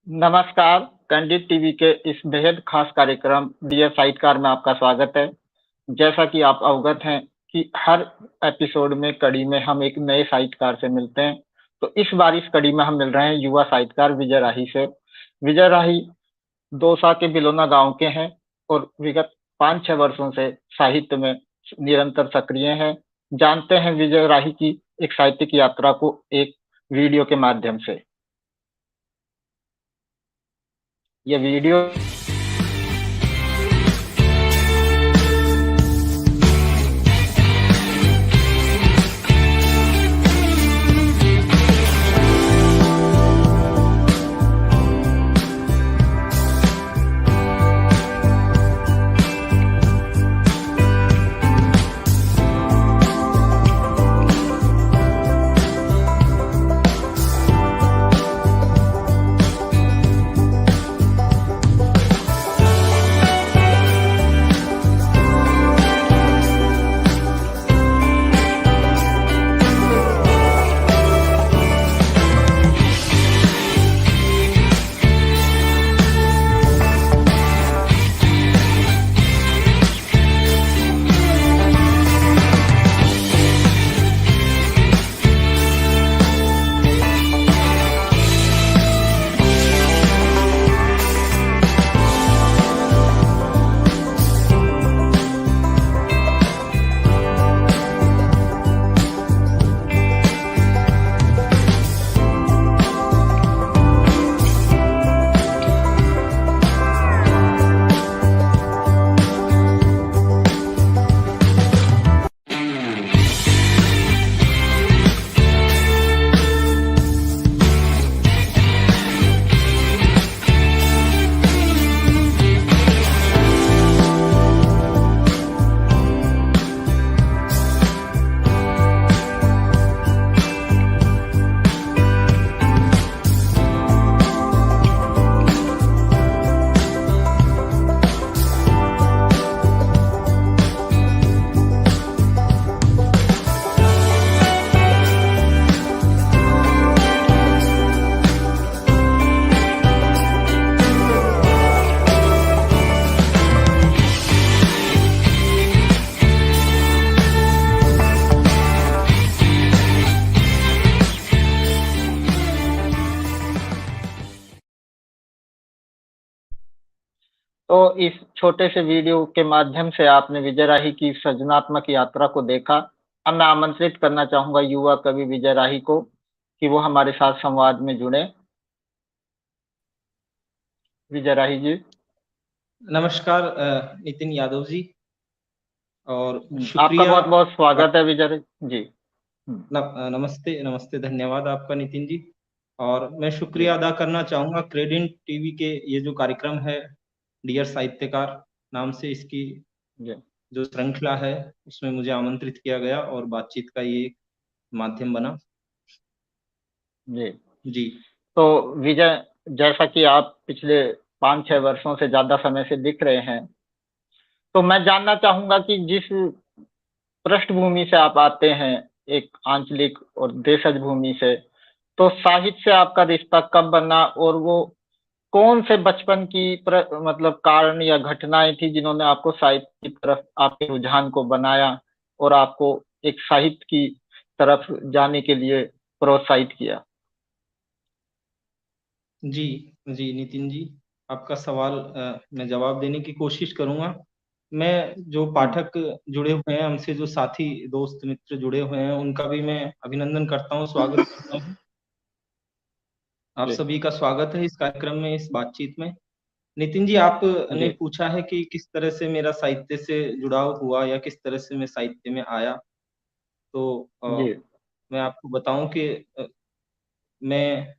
नमस्कार, candid TV के इस बेहद खास कार्यक्रम डियर साइटकार में आपका स्वागत है। जैसा कि आप अवगत हैं कि हर एपिसोड में कड़ी में हम एक नए साइटकार से मिलते हैं। तो इस बार इस कड़ी में हम मिल रहे हैं युवा साइटकार विजय राही से। विजय राही दौसा के बिलोना गाँव के हैं और विगत 5-6 वर्षों से साहित्य में निरंतर सक्रिय हैं। जानते हैं विजय राही की एक साहित्यिक यात्रा को एक वीडियो के माध्यम से। ये वीडियो तो इस छोटे से वीडियो के माध्यम से आपने विजय राही की सृजनात्मक यात्रा को देखा। अब मैं आमंत्रित करना चाहूँगा युवा कवि विजय राही को कि वो हमारे साथ संवाद में जुड़े। विजय राही जी। नमस्कार नितिन यादव जी और आपका शुक्रिया। बहुत-बहुत स्वागत है विजय जी। नमस्ते नमस्ते, धन्यवाद आपका नितिन जी। और मैं जी, शुक्रिया अदा करना चाहूँगा क्रेडिट टीवी के ये जो कार्यक्रम है डियर साहित्यकार नाम से इसकी जी, जो श्रृंखला है उसमें मुझे आमंत्रित किया गया और बातचीत का ये माध्यम बना। जी। जी तो विजय, जैसा कि आप पिछले 5-6 वर्षों से ज़्यादा समय से दिख रहे हैं, तो मैं जानना चाहूँगा कि जिस पृष्ठभूमि से आप आते हैं, एक आंचलिक और देशज भूमि से, तो साहित्य से आपका रिश्ता कब बना और वो कौन से बचपन की मतलब कारण या घटनाएँ थी जिन्होंने आपको साहित्य की तरफ आपके रुझान को बनाया और आपको एक साहित्य की तरफ जाने के लिए प्रोत्साहित किया? जी जी नितिन जी, आपका सवाल मैं जवाब देने की कोशिश करूँगा। मैं जो हुँ, पाठक जुड़े हुए हैं हमसे, जो साथी दोस्त मित्र जुड़े हुए हैं, उनका भी मैं अभिनंदन करता हूँ, स्वागत करता हूँ। आप जी, सभी का स्वागत है इस कार्यक्रम में, इस बातचीत में। नितिन जी, आपने जी, पूछा है कि किस तरह से मेरा साहित्य से जुड़ाव हुआ या किस तरह से मैं साहित्य में आया। तो जी, मैं आपको बताऊँ कि मैं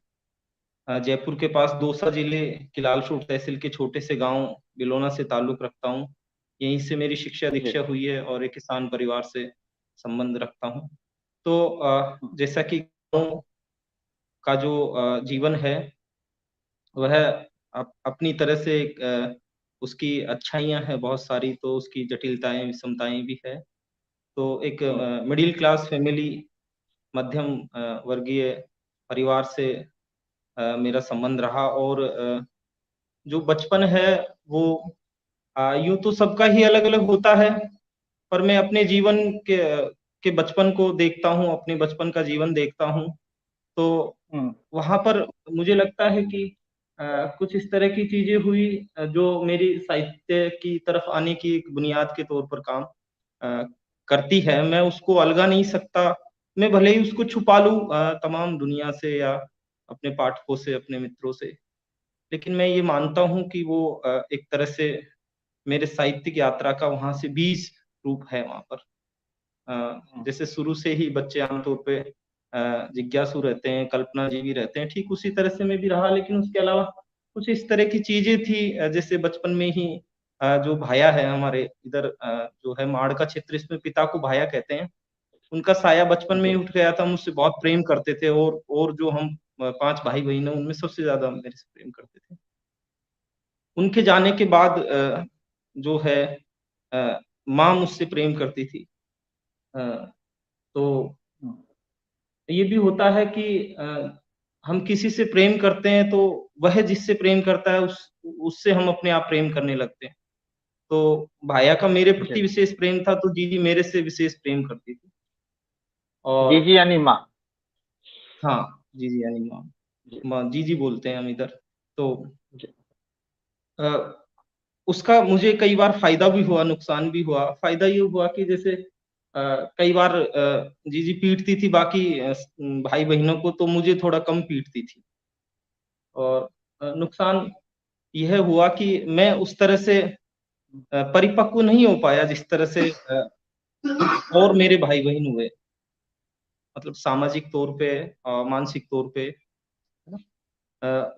जयपुर के पास दौसा जिले किलालसोट तहसील के छोटे से गाँव बिलोना से ताल्लुक़ रखता हूँ। यहीं से मेरी जी, शिक्षा-दीक्षा हुई है और एक किसान परिवार से संबंध रखता हूँ। तो हुँ, जैसा कि गाँव का जो जीवन है, वह अपनी तरह से एक उसकी अच्छाइयाँ हैं बहुत सारी, तो उसकी जटिलताएँ, विषमताएँ भी है। तो एक हुँ, मिडल क्लास फैमिली, मध्यम वर्गीय परिवार से मेरा संबंध रहा। और जो बचपन है वो यूँ तो सबका ही अलग-अलग होता है, पर मैं अपने जीवन के बचपन को देखता हूँ, अपने बचपन का जीवन देखता हूँ, तो हुँ, वहाँ पर मुझे लगता है कि कुछ इस तरह की चीज़ें हुई जो मेरी साहित्य की तरफ आने की एक बुनियाद के तौर पर काम अ, करती है। मैं उसको अलगा नहीं सकता, मैं भले ही उसको छुपा लूँ तमाम दुनिया से या अपने पाठकों से, अपने मित्रों से, लेकिन मैं ये मानता हूँ कि वो एक तरह से मेरे साहित्यिक यात्रा का वहाँ से बीज रूप है वहाँ पर। हुँ। जैसे शुरू से ही बच्चे आमतौर पे जिज्ञासु रहते हैं, कल्पनाजीवी रहते हैं, ठीक उसी तरह से मैं भी रहा, लेकिन उसके अलावा कुछ इस तरह की चीज़ें थी जैसे बचपन में ही जो भाया है हमारे इधर जो है माड़ का क्षेत्र, इसमें पिता को भाया कहते हैं। उनका साया बचपन में ही जी, उठ गया था, मुझसे बहुत प्रेम करते थे और जो हम 5 भाई-बहन हैं, उनमें सबसे ज़्यादा मेरे से प्रेम करते थे। उनके जाने के बाद जो है माँ मुझसे प्रेम करती थी। अ, तो हुँ, ये भी होता है कि हम किसी से प्रेम करते हैं तो वह जिससे प्रेम करता है उससे हम अपने आप प्रेम करने लगते हैं। तो भाया का मेरे जी। प्रति विशेष प्रेम था, तो जीजी मेरे से विशेष प्रेम करती थी। और जीजी यानी माँ? हाँ, जीजी यानी माँ। जी, माँ जीजी बोलते हैं हम इधर। तो जी। अ, उसका मुझे कई बार फ़ायदा भी हुआ, नुकसान भी हुआ। फ़ायदा ये हुआ कि जैसे कई बार जीजी पीटती थी बाकी भाई-बहनों को, तो मुझे थोड़ा कम पीटती थी। और नुकसान यह हुआ कि मैं उस तरह से परिपक्व नहीं हो पाया जिस तरह से और मेरे भाई-बहन हुए। मतलब सामाजिक तौर पे मानसिक तौर पे, है ना?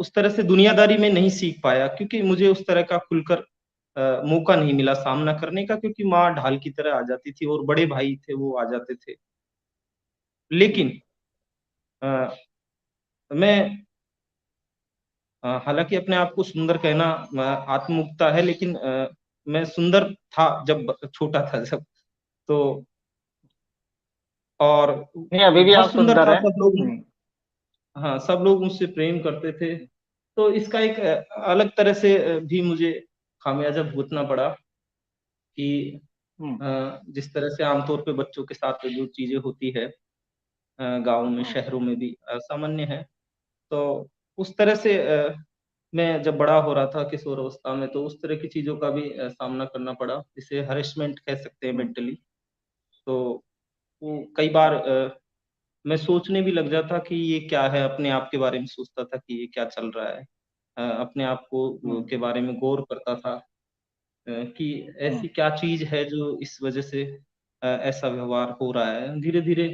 उस तरह से दुनियादारी में नहीं सीख पाया क्योंकि मुझे उस तरह का खुलकर मौका नहीं मिला सामना करने का, क्योंकि माँ ढाल की तरह आ जाती थी और बड़े भाई थे वो आ जाते थे। हुँ, लेकिन अ, मैं हालाँकि अपने आप को सुंदर कहना आत्म-मुक्ता है, लेकिन मैं सुंदर था जब छोटा था जब। तो और नहीं, अभी भी बहुत आप सुंदर सुंदर था, हैं। सब लोग हुँ, हाँ, सब लोग मुझसे प्रेम करते थे। तो इसका एक अलग तरह से भी मुझे खामियाज़ा भुगतना पड़ा कि हुँ, जिस तरह से आमतौर पे बच्चों के साथ जो चीज़ें होती है गाँव में, हुँ, शहरों में भी सामान्य है। तो उस तरह से मैं जब बड़ा हो रहा था किशोर अवस्था में, तो उस तरह की चीज़ों का भी सामना करना पड़ा, जिसे हैरेसमेंट कह सकते हैं हुँ, मेंटली। तो वो कई बार मैं सोचने भी लग जाता कि ये क्या है, अपने आप के बारे में सोचता था कि ये क्या चल रहा है। अपने आप को हुँ, के बारे में गौर करता था कि हुँ, ऐसी क्या चीज़ है जो इस वज़ह से ऐसा व्यवहार हो रहा है। धीरे-धीरे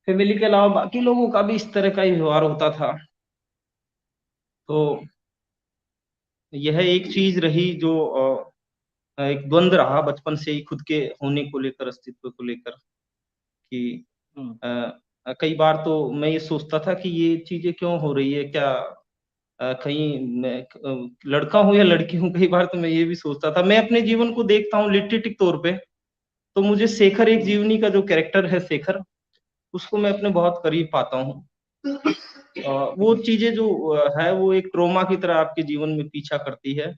फैमिली के अलावा बाकी लोगों का भी इस तरह का ही व्यवहार होता था। तो यह एक चीज़ रही जो एक द्वंद रहा बचपन से ही खुद के होने को लेकर, अस्तित्व को लेकर कि हुँ, अ कई बार तो मैं ये सोचता था कि ये चीज़ें क्यों हो रही है? क्या कहीं मैं लड़का हूँ या लड़की हूँ? कई बार तो मैं ये भी सोचता था। मैं अपने जीवन को देखता हूँ लिटरेटिक तौर पे, तो मुझे शेखर एक हुँ, जीवनी का जो कैरेक्टर है शेखर, उसको मैं अपने बहुत करीब पाता हूँ। वो चीज़ें जो है वो एक ट्रॉमा की तरह आपके जीवन में पीछा करती है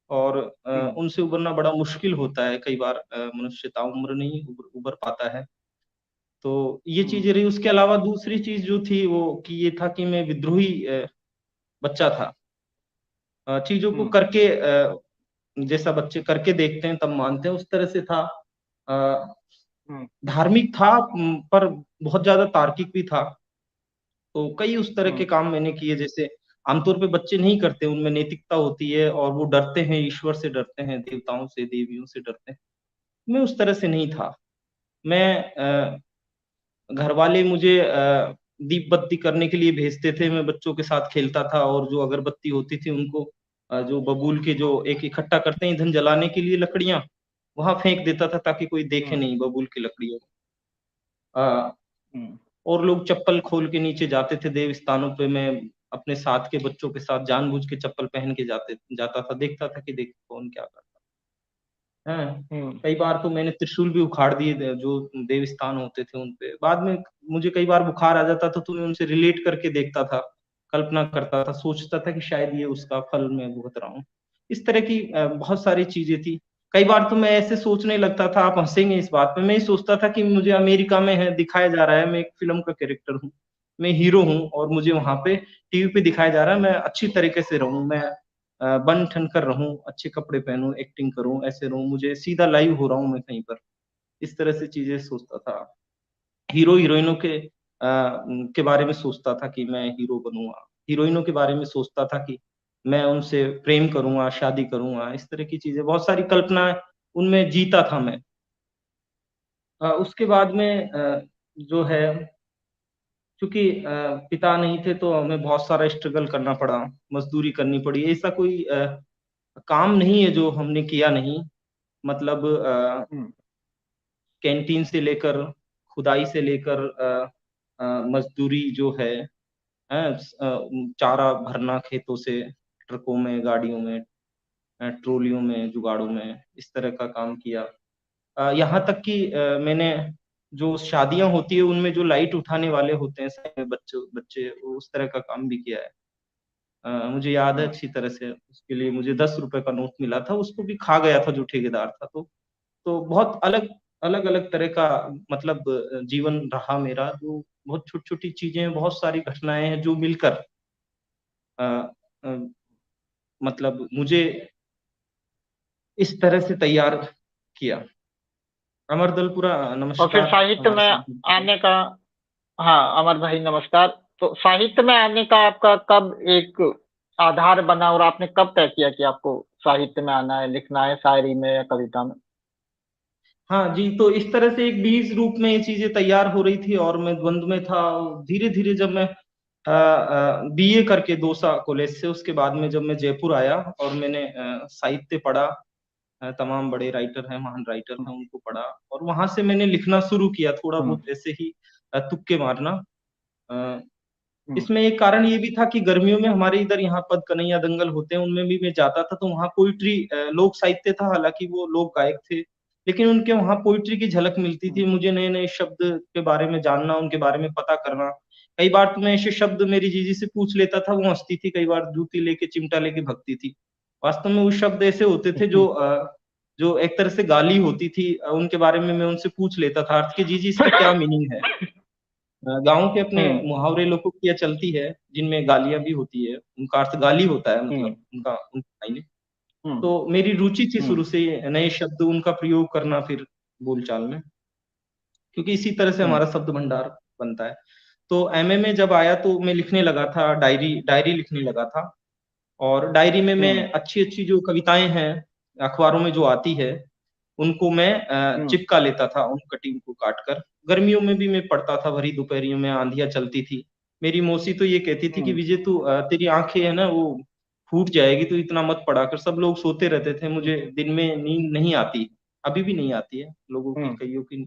और हुँ, उनसे उभरना बड़ा मुश्किल होता है कई बार मनुष्य ताउम्र नहीं उभर उभर पाता है। तो ये हुँ, चीज़ें रही, उसके अलावा दूसरी चीज़ जो थी वो कि ये था कि मैं विद्रोही बच्चा था। चीज़ों को हुँ, करके जैसा बच्चे करके देखते हैं तब मानते हैं, उस तरह से था। अ, हुँ, धार्मिक था पर बहुत ज़्यादा तार्किक भी था। तो कई उस तरह के हुँ, काम मैंने किए जैसे आमतौर पे बच्चे नहीं करते, उनमें नैतिकता होती है और वो डरते हैं, ईश्वर से डरते हैं, देवताओं से, देवियों से डरते हैं। मैं उस तरह से नहीं था। मैं घरवाले मुझे दीप बत्ती करने के लिए भेजते थे, मैं बच्चों के साथ खेलता था और जो अगरबत्ती होती थी उनको जो बबूल के जो एक इकट्ठा करते हैं ईंधन जलाने के लिए लकड़ियाँ, वहाँ फेंक देता था ताकि कोई देखे हुँ, नहीं बबूल की लकड़ियों को। अ, हुँ, और लोग चप्पल खोल के नीचे जाते थे देव स्थानों पे, मैं अपने साथ के बच्चों के साथ जानबूझ के चप्पल पहन के जाता था, देखता था कि देख कौन क्या करता है। हैं? हुँ, कई बार तो मैंने त्रिशूल भी उखाड़ दिए थे जो देव स्थान होते थे उन पे। बाद में मुझे कई बार बुखार आ जाता था तो मैं उनसे रिलेट करके देखता था। कल्पना करता था, सोचता था कि शायद ये उसका फल मैं भुगत रहा हूँ। इस तरह की बहुत सारी चीज़ें थी। कई बार तो मैं ऐसे सोचने लगता था, आप हँसेंगे इस बात पे, मैं ये सोचता था कि मुझे अमेरिका में है दिखाया जा रहा है, मैं एक फ़िल्म का कैरेक्टर हूँ, मैं हीरो हूँ और मुझे वहाँ पे टीवी पे दिखाया जा रहा है, मैं अच्छी तरीके से रहूँ, मैं बन-ठन कर रहूँ, अच्छे कपड़े पहनूँ, एक्टिंग करूँ, ऐसे रहूँ, मुझे सीधा लाइव हो रहा हूँ मैं कहीं पर। इस तरह से चीज़ें सोचता था। हीरो-हीरोइनों के बारे में सोचता था कि मैं हीरो बनूँगा। हीरोइनों के बारे में सोचता था कि मैं उनसे प्रेम करूँगा, शादी करूँगा, इस तरह की चीज़ें, बहुत सारी कल्पनाएँ उनमें जीता था मैं। उसके बाद में जो है, चूँकि पिता नहीं थे तो हमें बहुत सारा स्ट्रगल करना पड़ा, मज़दूरी करनी पड़ी। ऐसा कोई काम नहीं है जो हमने किया नहीं। मतलब हुँ, कैंटीन से लेकर, खुदाई से लेकर मज़दूरी जो है, हैं? चारा भरना खेतों से, ट्रकों में, गाड़ियों में, ट्रॉलियों में, जुगाड़ों में, इस तरह का काम किया। यहाँ तक कि मैंने जो शादियाँ होती है, उनमें जो लाइट उठाने वाले होते हैं, साइड में बच्चे बच्चे, उस तरह का काम भी किया है। मुझे याद है हुँ। अच्छी तरह से, उसके लिए मुझे ₹10 का नोट मिला था, उसको भी खा गया था जो ठेकेदार था। तो बहुत अलग-अलग तरह का मतलब जीवन रहा मेरा, जो बहुत छोटी-छोटी चीज़ें हैं, बहुत सारी घटनाएँ हैं जो मिलकर अ अ, मतलब मुझे इस तरह से तैयार किया। अमरदलपुरा और फिर नमस्कार साहित्य हमारे में साथ जुड़े। आने का, हाँ, अमर भाई नमस्कार। तो साहित्य में आने का आपका कब एक आधार बना और आपने कब तय किया कि आपको साहित्य में आना है, लिखना है, शायरी में या कविता में? हाँ जी, तो इस तरह से एक बीज रूप में ये चीज़ें तैयार हो रही थी और मैं द्वंद में था। धीरे-धीरे जब मैं बीए करके दोसा कॉलेज से, उसके बाद में जब मैं जयपुर आया और मैंने साहित्य पढ़ा, तमाम बड़े राइटर हैं, महान राइटर हुँ, हैं, उनको पढ़ा और वहाँ से मैंने लिखना शुरू किया, थोड़ा हुँ, बहुत ऐसे ही तुक्के मारना। अ, हुँ, इसमें एक कारण ये भी था कि गर्मियों में हमारे इधर यहाँ पद कन्हैया दंगल होते हैं, उनमें भी मैं जाता था, तो वहाँ पोएट्री लोक साहित्य था, हालाँकि वो लोक गायक थे, लेकिन उनके वहाँ पोएट्री की झलक मिलती हुँ, थी, मुझे नए-नए शब्द के बारे में जानना, उनके बारे में पता करना। कई बार तो मैं ऐसे शब्द मेरी जीजी से पूछ लेता था, वो हँसती थी, कई बार जूती लेके, चिमटा लेके भगती थी। वास्तव में वो शब्द ऐसे होते थे जो जो एक तरह से गाली होती थी, उनके बारे में मैं उनसे पूछ लेता था अर्थ कि जीजी इसका क्या मीनिंग है? गाँव के अपने हुँ, मुहावरे लोगों की ये चलती है, जिनमें गालियाँ भी होती है, उनका अर्थ गाली होता है, मतलब हुँ, उनका मायने। हुँ, तो मेरी रुचि थी हुँ, शुरू से ये नए शब्द उनका प्रयोग करना फिर बोलचाल में, क्योंकि इसी तरह से हुँ, हमारा शब्द भंडार बनता है। तो एमए में जब आया तो मैं लिखने लगा था, डायरी डायरी लिखने लगा था और डायरी में मैं हुँ, अच्छी-अच्छी जो कविताएँ हैं, अखबारों में जो आती है, उनको मैं हुँ, चिपका लेता था उन कटिंग को काट कर। गर्मियों में भी मैं पढ़ता था, भरी दोपहरियों में आँधियाँ चलती थी। मेरी मौसी तो ये कहती थी कि हुँ, विजय तू तेरी आँखें है ना वो फूट जाएगी, तू इतना मत पढ़ा कर। सब लोग सोते रहते थे, मुझे दिन में नींद नहीं आती, अभी भी नहीं आती है, लोगों की हुँ, कइयों की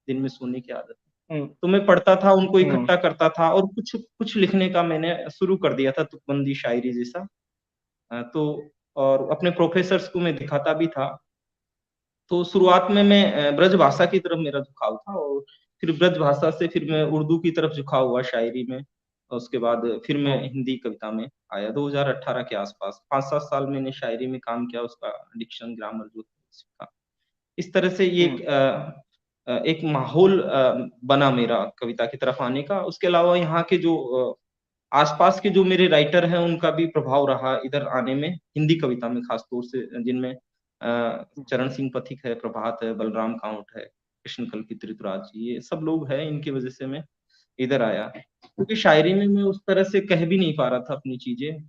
दिन में सोने की आदत है। हुँ, तो मैं पढ़ता था, उनको हुँ, इकट्ठा करता था और कुछ कुछ लिखने का मैंने शुरू कर दिया था तुकबंदी शायरी जैसा। तो और अपने प्रोफ़ेसर्स को मैं दिखाता भी था। तो शुरुआत में मैं ब्रजभाषा की तरफ मेरा झुकाव था और फिर ब्रजभाषा से फिर मैं उर्दू की तरफ झुकाव हुआ शायरी में। और उसके बाद फिर मैं हुँ, हिंदी कविता में आया 2018 के आस-पास। 5-7 साल मैंने शायरी में काम किया, उसका डिक्शन, ग्रामर जो सीखा। इस तरह से ये हुँ, एक माहौल बना मेरा कविता की तरफ आने का। उसके अलावा यहाँ के जो आस-पास के जो मेरे राइटर हैं, उनका भी प्रभाव रहा इधर आने में, हिंदी कविता में ख़ास तौर से जिनमें चरण सिंह पथिक है, प्रभात है, बलराम काउंट है, कृष्ण कल्की ऋतुराज जी, ये सब लोग हैं, इनकी वज़ह से मैं इधर आया। क्योंकि शायरी में मैं उस तरह से कह भी नहीं पा रहा था अपनी चीज़ें,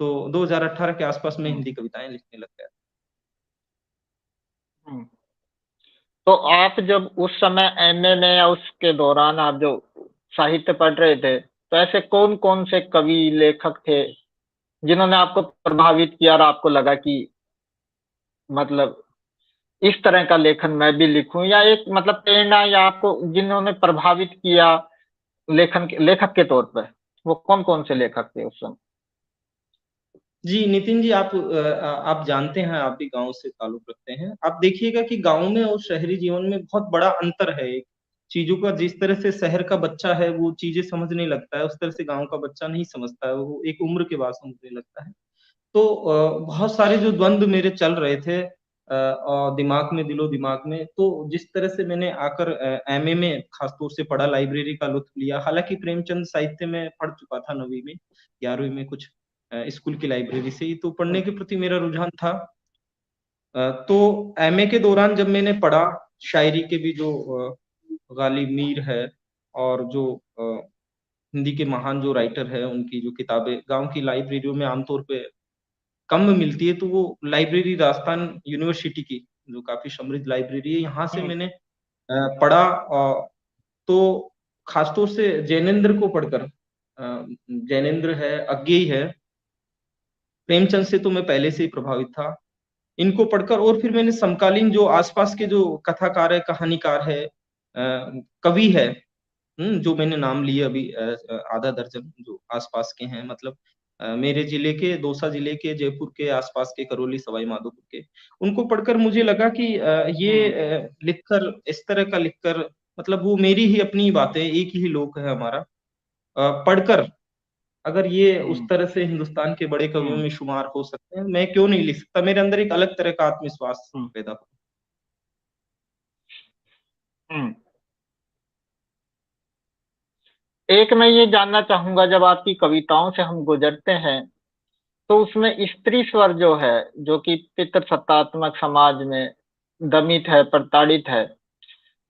तो 2018 के आस-पास मैं हुँ, हिंदी कविताएँ लिखने लग गया। हुँ। तो आप जब उस समय एमए में या उसके दौरान आप जो साहित्य पढ़ रहे थे, तो ऐसे कौन-कौन से कवि, लेखक थे, जिन्होंने आपको प्रभावित किया और आपको लगा कि मतलब इस तरह का लेखन मैं भी लिखूँ, या एक मतलब प्रेरणा या आपको जिन्होंने प्रभावित किया लेखक के तौर पे, वो कौन-कौन से लेखक थे उस समय? जी, नितिन जी, आप जानते हैं, आप भी गाँव से ताल्लुक़ रखते हैं। आप देखिएगा कि गाँव में और शहरी जीवन में बहुत बड़ा अंतर है एक। चीज़ों का जिस तरह से शहर का बच्चा है वो चीज़ें समझने लगता है, उस तरह से गाँव का बच्चा नहीं समझता है, वो एक उम्र के बाद समझने लगता है। तो बहुत सारे जो द्वंद मेरे चल रहे थे और दिमाग में दिलो-दिमाग में, तो जिस तरह से मैंने आकर एमए में ख़ास तौर से पढ़ा, लाइब्रेरी का लुत्फ़ लिया। हालाँकि प्रेमचंद साहित्य मैं पढ़ चुका था 9वीं में, 11वीं में कुछ स्कूल की लाइब्रेरी से ही, तो पढ़ने के प्रति मेरा रुझान था। तो एमए के दौरान जब मैंने पढ़ा, शायरी के भी जो गालिब मीर है और जो अ, हिंदी के महान जो राइटर हैं, उनकी जो किताबें गाँव की लाइब्रेरियों में आमतौर पे कम मिलती है, तो वो लाइब्रेरी राजस्थान यूनिवर्सिटी की, जो काफ़ी समृद्ध लाइब्रेरी है, यहाँ से हुँ, मैंने पढ़ा तो ख़ास तौर से जैनेंद्र को पढ़कर जैनेंद्र है, अज्ञेय है, प्रेमचंद से तो मैं पहले से ही प्रभावित था। इनको पढ़कर और फिर मैंने समकालीन जो आस-पास के जो कथाकार है, कहानीकार है कवि है जो मैंने नाम लिए अभी आधा दर्जन जो आस-पास के हैं मतलब मेरे ज़िले के, दौसा ज़िले के, जयपुर के आस-पास के, करौली, सवाई माधोपुर के। उनको पढ़कर मुझे लगा कि ये हुँ, लिखकर इस तरह का लिखकर मतलब वो मेरी ही अपनी बातें, एक ही लोक है हमारा। पढ़कर अगर ये उस हुँ, तरह से हिंदुस्तान के बड़े कवियों हुँ, में शुमार हो सकते हैं, मैं क्यों नहीं लिख सकता? मेरे अंदर एक अलग तरह का आत्मविश्वास हुँ, पैदा हुआ। हुँ। एक मैं ये जानना चाहूँगा, जब आपकी कविताओं से हम गुज़रते हैं, तो उसमें स्त्री स्वर जो है, जो कि पितृसत्तात्मक समाज में दमित है, प्रताड़ित है,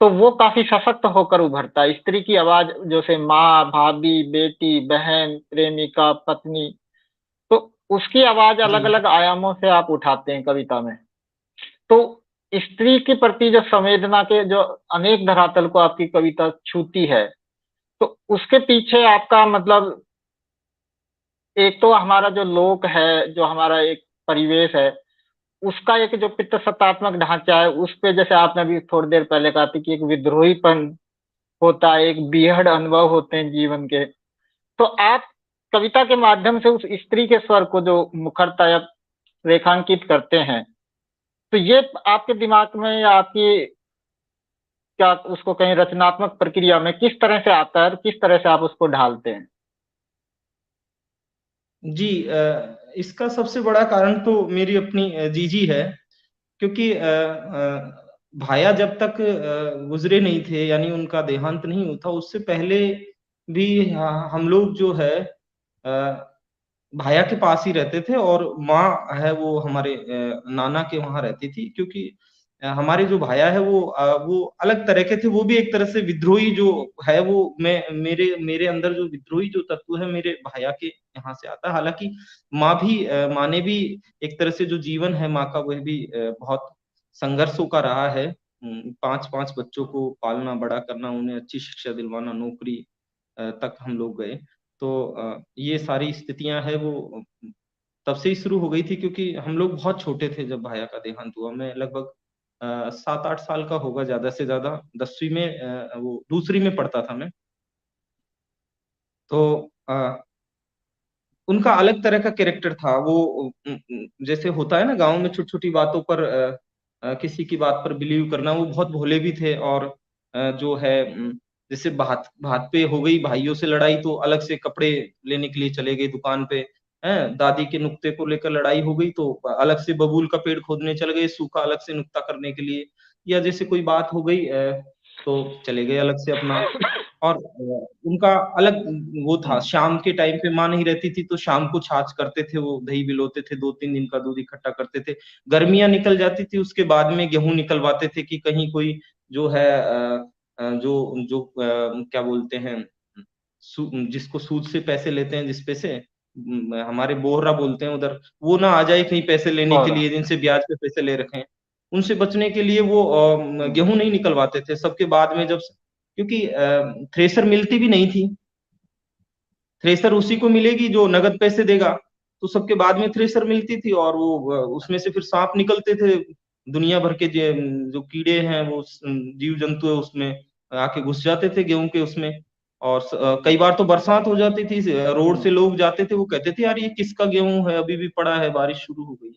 तो वो काफ़ी सशक्त होकर उभरता है। स्त्री की आवाज़ जैसे माँ, भाभी, बेटी, बहन, प्रेमिका, पत्नी, तो उसकी आवाज़ जी। अलग-अलग आयामों से आप उठाते हैं कविता में। तो स्त्री के प्रति जो संवेदना के जो अनेक धरातल को आपकी कविता छूती है, तो उसके पीछे आपका मतलब, एक तो हमारा जो लोक है, जो हमारा एक परिवेश है, उसका एक जो पितृसत्तात्मक ढाँचा है, उस पे जैसे आपने अभी थोड़ी देर पहले कहा था कि एक विद्रोहीपन होता है, एक बीहड़ अनुभव होते हैं जीवन के। तो आप कविता के माध्यम से उस स्त्री के स्वर को जो मुखरता रेखांकित करते हैं, तो ये आपके दिमाग में या आपकी, क्या उसको कहें, रचनात्मक प्रक्रिया में किस तरह से आता है और किस तरह से आप उसको ढालते हैं? जी इसका सबसे बड़ा कारण तो मेरी अपनी जीजी है क्योंकि भाया जब तक गुज़रे नहीं थे यानी उनका देहांत नहीं हुआ था, उससे पहले भी ह हम लोग जो है भाया के पास ही रहते थे और माँ है वो हमारे नाना के वहाँ रहती थी क्योंकि हमारे जो भाया है वो अलग तरह के थे, वो भी एक तरह से विद्रोही जो है वो मैं मेरे मेरे अंदर जो विद्रोही जो तत्व है मेरे भाया के यहाँ से आता है। हालाँकि माँ ने भी एक तरह से जो जीवन है माँ का वह भी बहुत संघर्षों का रहा है। 5-5 बच्चों को पालना, बड़ा करना, उन्हें अच्छी शिक्षा दिलवाना, नौकरी तक हम लोग गए। तो ये सारी स्थितियाँ हैं वो तब से ही शुरू हो गई थी क्योंकि हम लोग बहुत छोटे थे जब भाया का देहांत हुआ। मैं लगभग 7-8 साल का होगा ज़्यादा से ज़्यादा 10वीं में वो दूसरी में पढ़ता था मैं। तो उनका अलग तरह का कैरेक्टर था। वो जैसे होता है ना गाँव में छोटी-छोटी बातों पर किसी की बात पर बिलीव करना, वो बहुत भोले भी थे और जो है जैसे बात बात पे हो गई भाइयों से लड़ाई तो अलग से कपड़े लेने के लिए चले गए दुकान पे, हैं? दादी के नुक्ते को लेकर लड़ाई हो गई तो अलग से बबूल का पेड़ खोदने चले गए, सूखा अलग से नुक्ता करने के लिए या जैसे कोई बात हो गई तो चले गए अलग से अपना और उनका अलग वो था, हुँ, शाम के टाइम पे माँ नहीं रहती थी, तो शाम को छाछ करते थे वो, दही बिलोते थे, 2-3 दिन का दूध इकट्ठा करते थे। गर्मियाँ निकल जाती थी, उसके बाद में गेहूँ निकलवाते थे कि कहीं कोई जो है जो जो क्या बोलते हैं जिसको सूद से पैसे लेते हैं जिस पे से हमारे बोहरा बोलते हैं उधर, वो ना आ जाए कहीं पैसे लेने के और लिए जिनसे ब्याज पे पैसे ले रखे हैं। उनसे बचने के लिए वो हुँ, गेहूँ नहीं निकलवाते थे, सबके बाद में जब क्योंकि थ्रेशर मिलती भी नहीं थी। थ्रेशर उसी को मिलेगी जो नकद पैसे देगा, तो सबके बाद में थ्रेशर मिलती थी और वो उसमें से फिर साँप निकलते थे, दुनिया भर के जो कीड़े हैं वो जीव-जंतु है उसमें आके घुस जाते थे गेहूँ के उसमें और कई बार तो बरसात हो जाती थी रोड हुँ, से लोग जाते थे, वो कहते थे यार ये किसका गेहूँ है अभी भी पड़ा है, बारिश शुरू हो गई है।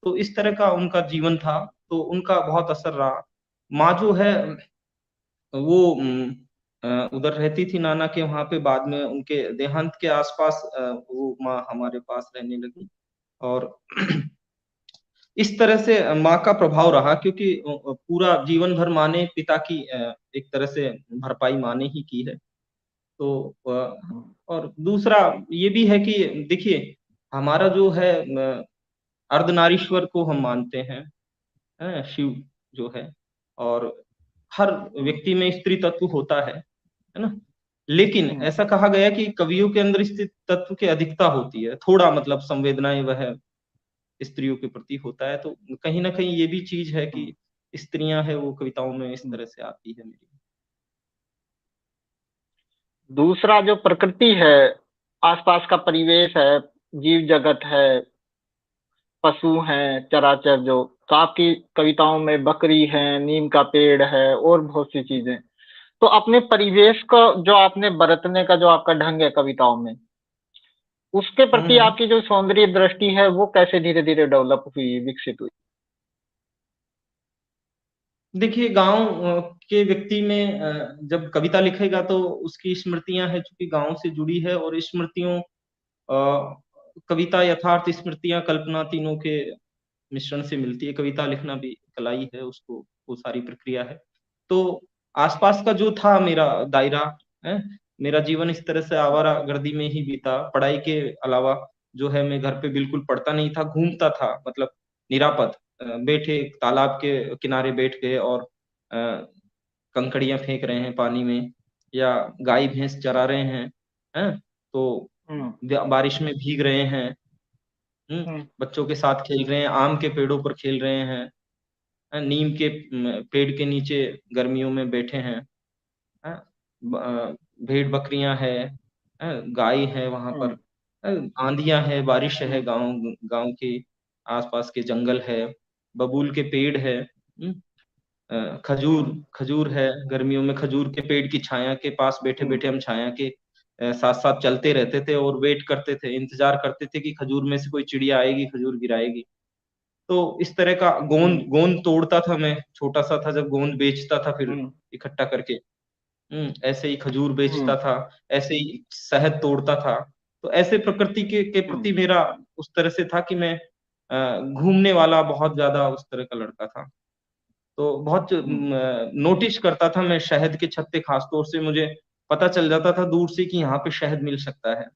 तो इस तरह का उनका जीवन था, तो उनका बहुत असर रहा। माँ जो है वो उधर रहती थी नाना के वहां पे। बाद में उनके देहांत के आसपास वो माँ हमारे पास रहने लगी। और इस तरह से माँ का प्रभाव रहा, क्योंकि पूरा जीवन भर माँ ने पिता की एक तरह से भरपाई माँ ने ही की है। तो और दूसरा ये भी है कि देखिए, हमारा जो है अर्धनारीश्वर को हम मानते हैं, शिव जो है, और हर व्यक्ति में स्त्री तत्व होता है ना। लेकिन ऐसा कहा गया कि कवियों के अंदर स्त्री तत्व की अधिकता होती है, थोड़ा मतलब संवेदनाएं वह स्त्रियों के प्रति होता है। तो कहीं ना कहीं ये भी चीज है कि स्त्रियां है वो कविताओं में इस तरह से आती है मेरी। दूसरा जो प्रकृति है, आसपास का परिवेश है, जीव जगत है, पशु हैं, चराचर जो, तो आपकी कविताओं में बकरी है, नीम का पेड़ है और बहुत सी चीजें। तो अपने परिवेश को जो आपने बरतने का जो आपका ढंग है कविताओं में, उसके प्रति हम्म। आपकी जो सौंदर्य दृष्टि है वो कैसे धीरे धीरे डेवलप हुई, विकसित हुई? देखिए, गांव के व्यक्ति में जब कविता लिखेगा तो उसकी स्मृतियां है, चूंकि गांव से जुड़ी है, और स्मृतियों कविता यथार्थ, स्मृतियां कल्पना, तीनों के मिश्रण से मिलती है। कविता लिखना भी कला ही है, उसको वो सारी प्रक्रिया है। तो आसपास का जो था मेरा दायरा है, मेरा जीवन इस तरह से आवारा गर्दी में ही बीता। पढ़ाई के अलावा जो है मैं घर पे बिल्कुल पढ़ता नहीं था, घूमता था, मतलब निरापद। बैठे तालाब के किनारे बैठ गए और कंकड़ियां फेंक रहे हैं पानी में, या गाय भैंस चरा रहे हैं, तो हम्म। बारिश में भीग रहे हैं। हम्म। बच्चों के साथ खेल रहे हैं, आम के पेड़ों पर खेल रहे हैं, नीम के पेड़ के नीचे गर्मियों में बैठे हैं। हाँ, भेड़ बकरियां है, गाय है वहां पर, हम्म। आंधियां है, बारिश है, हम्म। गांव गांव के आसपास के जंगल है, बबूल के पेड़ है, खजूर हम्म। खजूर है। गर्मियों में खजूर के पेड़ की छाया के पास बैठे हम्म। बैठे हम छाया के साथ साथ चलते रहते थे, और वेट करते थे, इंतजार करते थे कि खजूर में से कोई चिड़िया आएगी, खजूर गिराएगी। तो इस तरह का गोंद हम्म। गोंद तोड़ता था मैं, छोटा सा था जब, गोंद बेचता था फिर हम्म। इकट्ठा करके। ऐसे ही खजूर बेचता हम्म। था, ऐसे ही शहद तोड़ता था। तो ऐसे प्रकृति के हम्म। प्रति मेरा उस तरह से था कि मैं घूमने वाला बहुत ज्यादा उस तरह का लड़का था। तो बहुत हम्म। नोटिस करता था मैं शहद के छत्ते, खासतौर से मुझे पता चल जाता था दूर से कि यहाँ पे शहद मिल सकता है।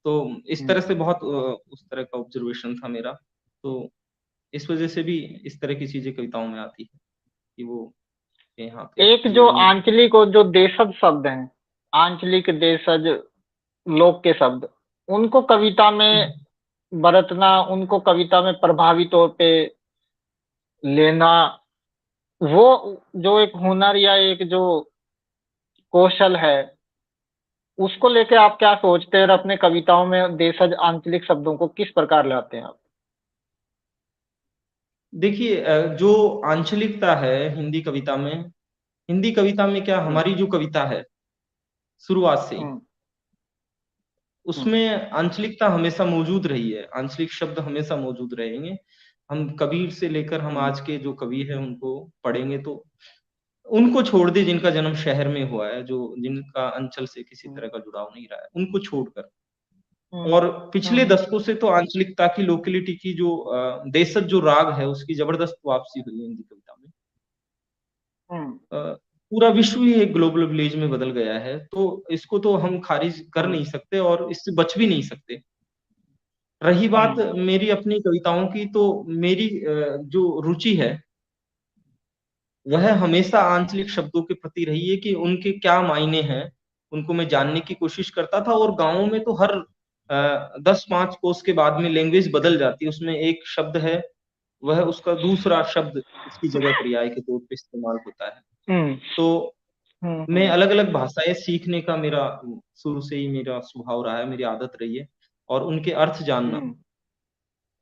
तो इस तरह हम्म। से बहुत उस तरह का ऑब्जर्वेशन था मेरा। तो इस वजह से भी इस तरह की चीजें कविताओं में आती है कि वो यहाँ पे एक जो जीवन में। आंचलिक और जो देशज शब्द हैं, आंचलिक देशज लोक के शब्द, उनको कविता में बरतना, उनको कविता में प्रभावी तौर पे लेना, वो जो एक हुनर या एक जो कौशल है, उसको लेके आप क्या सोचते हैं और अपने कविताओं में देशज आंचलिक शब्दों को किस प्रकार लाते हैं आप? देखिए, जो आंचलिकता है हिंदी कविता में, हिंदी कविता में क्या, हम्म। हमारी जो कविता है शुरुआत से ही, हम्म। हम्म। उसमें आंचलिकता हमेशा मौजूद रही है, आंचलिक शब्द हमेशा मौजूद रहेंगे। हम कबीर से लेकर हम हम्म। आज के जो कवि हैं उनको पढ़ेंगे तो उनको छोड़ दे जिनका जन्म शहर में हुआ है, जो जिनका अंचल से किसी तरह का जुड़ाव नहीं रहा है, उनको छोड़कर। हम्म। और पिछले हम्म। दशकों से तो आंचलिकता की, लोकेलिटी की जो देशज जो राग है उसकी जबरदस्त वापसी हुई है हिंदी कविता में। हम्म। पूरा विश्व ही एक ग्लोबल विलेज में बदल गया है, तो इसको तो हम खारिज कर हम्म। नहीं सकते और इससे बच भी नहीं सकते। रही बात हम्म। मेरी अपनी कविताओं की, तो मेरी जो रुचि है वह हमेशा आंचलिक शब्दों के प्रति रही है, कि उनके क्या मायने हैं उनको मैं जानने की कोशिश करता था। और गाँवों में तो हर 10-5 कोस के बाद में लैंग्वेज बदल जाती है, उसमें एक शब्द है, वह उसका दूसरा शब्द उसकी जगह पर्याय के तौर पे इस्तेमाल होता है। हम्म। तो हम्म। मैं अलग अलग भाषाएं सीखने का मेरा शुरू से ही मेरा स्वभाव रहा है, मेरी आदत रही है, और उनके अर्थ जानना। हम्म।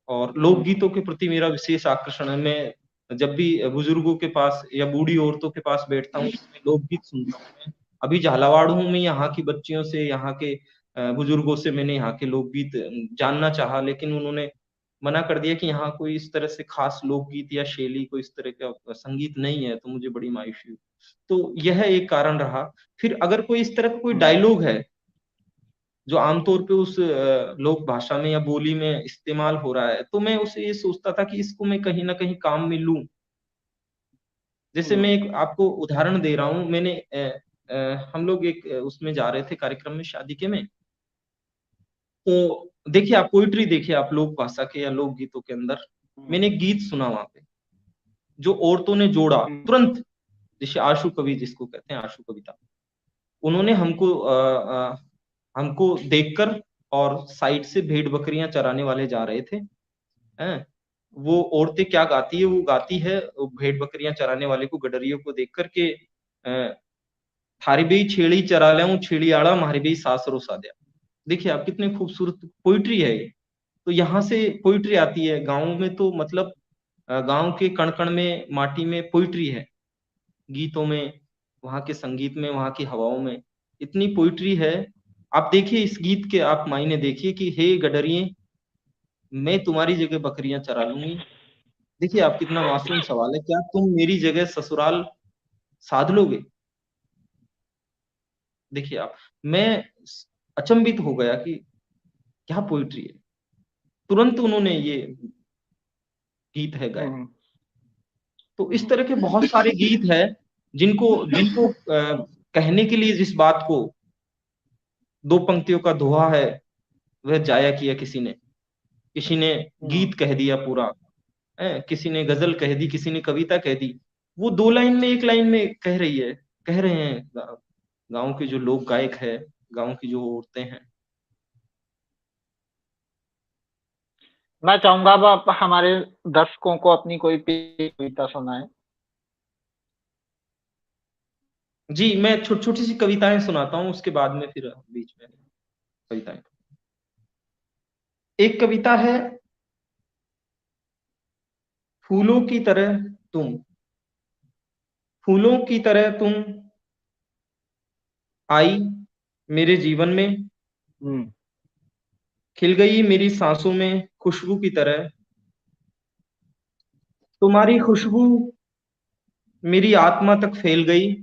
और हम्म। लोकगीतों के प्रति मेरा विशेष आकर्षण है। मैं जब भी बुजुर्गों के पास या बूढ़ी औरतों के पास बैठता हूँ, मैं लोकगीत सुनता हूँ। मैं अभी झालावाड़ हूँ, मैं यहाँ की बच्चियों से, यहाँ के बुजुर्गों से मैंने यहाँ के लोकगीत जानना चाहा, लेकिन उन्होंने मना कर दिया कि यहाँ कोई इस तरह से खास लोकगीत या शैली कोई इस तरह का संगीत नहीं है, तो मुझे बड़ी मायूसी हुई। तो यह एक कारण रहा। फिर अगर कोई इस तरह का कोई डायलॉग है जो आमतौर पे उस लोक भाषा में या बोली में इस्तेमाल हो रहा है, तो मैं उसे ये सोचता था कि इसको मैं कहीं न कहीं काम में लूँ। जैसे मैं एक आपको उदाहरण दे रहा हूँ, मैंने हम लोग एक उसमें जा रहे थे कार्यक्रम में, शादी के में। तो देखिए आप पोएट्री देखिए आप लोक भाषा के या लोक गीतों के अंदर, मैंने एक गीत सुना वहाँ पे, जो औरतों ने जोड़ा तुरंत, जैसे आशु कवि जिसको कहते हैं आशु कविता। उन्होंने हमको देखकर और साइड से भेड़-बकरियाँ चराने वाले जा रहे थे, हैं? वो औरतें क्या गाती है, वो गाती है भेड़-बकरियाँ चराने वाले को, गडरियों को देख कर के थारी बेई छेड़ी चरा ल्याऊँ छेड़ियाड़ा म्हारी बेई सासरो साध्या। देखिए आप कितने खूबसूरत पोएट्री है ये। तो यहाँ से पोएट्री आती है, गाँव में तो मतलब गाँव के कण-कण में, माटी में पोएट्री है। गीतों में, वहाँ के संगीत में, वहाँ की हवाओं में, इतनी पोएट्री है। आप देखिए इस गीत के आप मायने देखिए कि हे गडरिये, मैं तुम्हारी जगह बकरियाँ चरा लूँगी। देखिए आप कितना मासूम सवाल है, क्या तुम मेरी जगह ससुराल साध लोगे? देखिए आप, मैं अचंभित हो गया कि क्या पोएट्री है। तुरंत उन्होंने ये गीत है गाए। तो इस तरह के बहुत सारे गीत हैं जिनको जिनको कहने के लिए जिस बात को 2 पंक्तियों का दोहा है, वह जाया किया किसी ने। किसी ने गीत कह दिया पूरा, हैं? किसी ने गज़ल कह दी, किसी ने कविता कह दी। वो 2 लाइन में 1 लाइन में कह रही है, कह रहे हैं गाँव के जो लोक गायक है, गाँव की जो औरतें हैं। मैं चाहूंगा अब आप हमारे दर्शकों को अपनी कोई कविता सुनाएं। जी, मैं छोटी-छोटी सी कविताएँ सुनाता हूँ, उसके बाद में फिर बीच में कविताएँ। एक कविता है, फूलों की तरह तुम, फूलों की तरह तुम आई मेरे जीवन में, खिल गई मेरी सांसों में खुशबू की तरह। तुम्हारी खुशबू मेरी आत्मा तक फैल गई,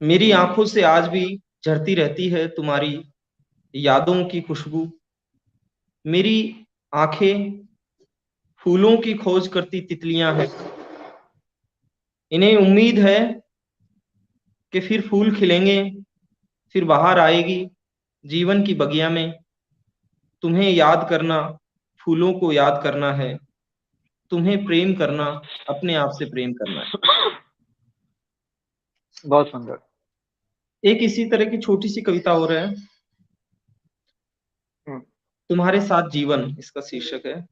मेरी आंखों से आज भी झरती रहती है तुम्हारी यादों की खुशबू। मेरी आंखें फूलों की खोज करती तितलियां हैं, इन्हें उम्मीद है कि फिर फूल खिलेंगे, फिर बहार आएगी जीवन की बगिया में। तुम्हें याद करना, फूलों को याद करना है, तुम्हें प्रेम करना, अपने आप से प्रेम करना है। बहुत सुंदर। एक इसी तरह की छोटी सी कविता और है, तुम्हारे साथ जीवन इसका शीर्षक है।